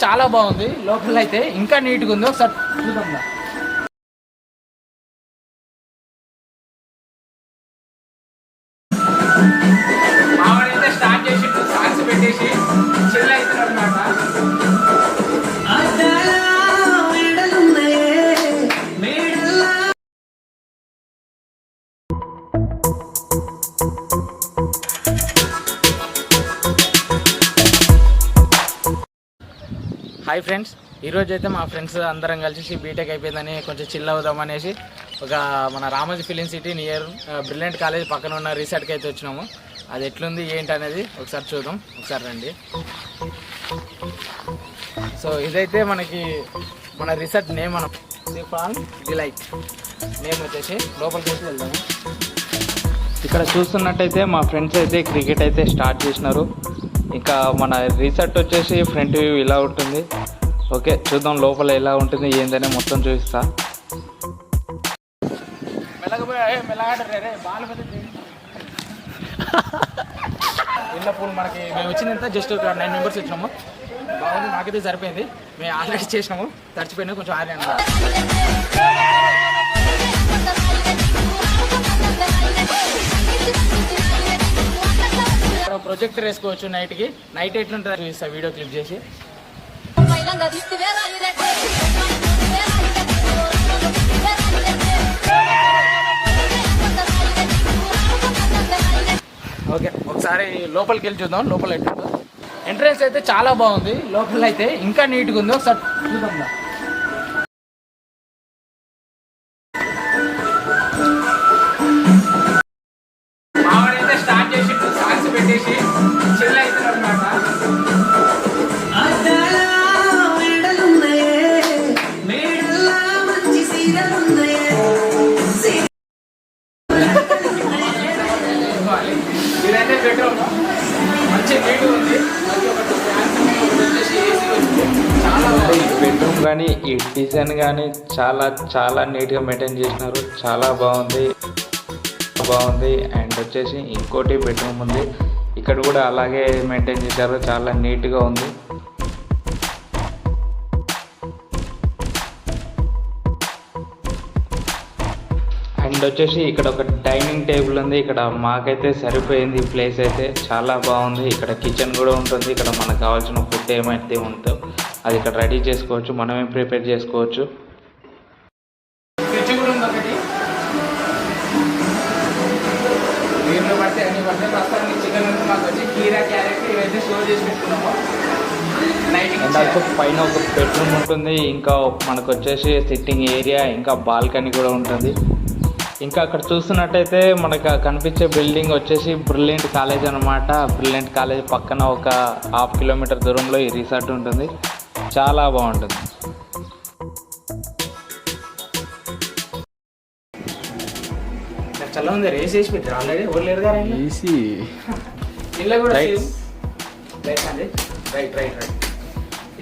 చాలా బాగుంది. లోపల అయితే ఇంకా నీట్గా ఉంది. ఒకసారి చూద్దాం. మావాడైతే స్టార్ట్ చేసి సాంగ్స్ పెట్టేసి చిల్ అవుతున్నాడు అన్నమాట. హాయ్ ఫ్రెండ్స్, ఈరోజు అయితే మా ఫ్రెండ్స్ అందరం కలిసి బీటెక్ అయిపోయిందని కొంచెం చిల్ అవుదాం అనేసి ఒక మన Ramoji film city near brilliant college పక్కన ఉన్న రిసార్ట్కి అయితే వచ్చినాము. అది ఎట్లుంది ఏంటి అనేది ఒకసారి చూద్దాం. ఒకసారి రండి. సో ఇదైతే మనకి మన రిసార్ట్ నేమ్, మనం సిఫాన్ డిలైట్ నేమ్ వచ్చేసి. లోపలికి అయితే వెళ్దాము. ఇక్కడ చూస్తున్నట్టయితే మా ఫ్రెండ్స్ అయితే క్రికెట్ అయితే స్టార్ట్ చేసినారు. ఇంకా మన రిసార్ట్ వచ్చేసి ఫ్రంట్ వ్యూ ఇలా ఉంటుంది. ఓకే, చూద్దాం లోపల ఎలా ఉంటుంది ఏందనే మొత్తం చూపిస్తా. ఇళ్ళ పూలు మనకి మేము వచ్చినంత జస్ట్ ఒక 9 మెంబర్స్ వచ్చినాము. బాగుంది, నాకైతే సరిపోయింది. మేము ఆల్రెడీ చేసినాము, తడిచిపోయినా కొంచెం ఆరే అన్నమాట. ప్రొజెక్టర్ వేసుకోవచ్చు నైట్కి. నైట్ ఎట్లుంటుంది చూపిస్తా వీడియో క్లిప్ చేసి. ఓకే, ఒకసారి లోపలికి వెళ్ళి చూద్దాం లోపల ఎట్లుందో. ఎంట్రన్స్ అయితే చాలా బాగుంది. లోపల అయితే ఇంకా నీట్గా ఉంది. ఒకసారి చూద్దాం. మావాడైతే స్టార్ట్ చేసి సాంగ్స్ పెట్టేసి చిల్ అవుతున్నాడు అన్నమాట. ఇదైతే బెడ్రూమ్, మంచి నీట్గా ఉంది. బెడ్రూమ్ కానీ ఈ డిజైన్ కానీ చాలా నీట్గా మెయింటైన్ చేసినారు. చాలా బాగుంది. అండ్ వచ్చేసి ఇంకోటి బెడ్రూమ్ ఉంది. ఇక్కడ కూడా అలాగే మెయింటైన్ చేశారు. చాలా నీట్గా ఉంది. అండ్ వచ్చేసి ఇక్కడ ఒక డైనింగ్ టేబుల్ ఉంది. ఇక్కడ మాకైతే సరిపోయింది. ఈ ప్లేస్ అయితే చాలా బాగుంది. ఇక్కడ కిచెన్ కూడా ఉంటుంది. ఇక్కడ మనకు కావాల్సిన ఫుడ్ ఏమైతే ఉందో అది ఇక్కడ రెడీ చేసుకోవచ్చు, మనమే ప్రిపేర్ చేసుకోవచ్చు. ఫ్రిడ్జ్ కూడా ఉంది ఒకటి. దీంట్లో పడితే అన్ని పడితే ప్రస్తుతానికి చికెన్ ఉంది. మాకు వచ్చి కీరా, క్యారెట్ ఇవైతే స్టోర్ చేసి పెట్టుకున్నాము. అండ్ ఆల్సో పైన ఒక బెడ్రూమ్ ఉంటుంది. ఇంకా మనకు వచ్చేసి సిట్టింగ్ ఏరియా, ఇంకా బాల్కనీ కూడా ఉంటుంది. ఇంకా అక్కడ చూస్తున్నట్టయితే మనకు కనిపించే బిల్డింగ్ వచ్చేసి బ్రిలియంట్ కాలేజ్ అనమాట. బ్రిలియంట్ కాలేజ్ పక్కన ఒక 1/2 కిలోమీటర్ దూరంలో ఈ రిసార్ట్ ఉంటుంది. చాలా బాగుంటుంది. చాలా ఉంది. రేస్ వేసి పెట్టారు ఆల్రెడీ. ఎవరు లేరు కదా ఈసీ. ఇంట్లో కూడా రైట్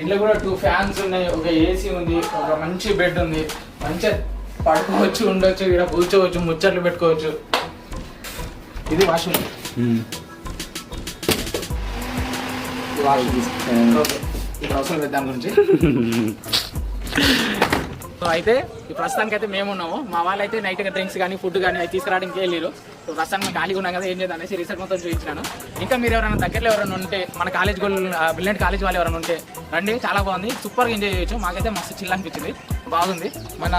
ఇంట్లో కూడా 2 ఫ్యాన్స్ ఉన్నాయి, ఒక ఏసీ ఉంది, ఒక మంచి బెడ్ ఉంది. మంచిగా పడుకోవచ్చు, ఉండొచ్చు, ఇక్కడ కూర్చోవచ్చు, ముచ్చట్లు పెట్టుకోవచ్చు. ఇది వాష్రూమ్. ఇప్పుడు అవసరం లేదు దాని గురించి. సో అయితే ఈ ప్రస్తుతానికి అయితే మేము ఉన్నాము. మా వాళ్ళు అయితే నైట్ డ్రింక్స్ కానీ ఫుడ్ కానీ అవి తీసుకురావడానికి వెళ్ళారు. సో ప్రస్తుతానికి మేము ఖాళీగా ఉన్నాం కదా, ఏం చేద్దాం అనేసి రిసార్ట్ మొత్తం చూపించినాను. ఇంకా మీరు ఎవరైనా దగ్గరలో ఎవరైనా ఉంటే, మన కాలేజ్ బ్రిలియంట్ కాలేజ్ వాళ్ళు ఎవరైనా ఉంటే రండి. చాలా బాగుంది, సూపర్గా ఎంజాయ్ చేయొచ్చు. మాకైతే మస్తు చిల్ అనిపించింది, బాగుంది. మన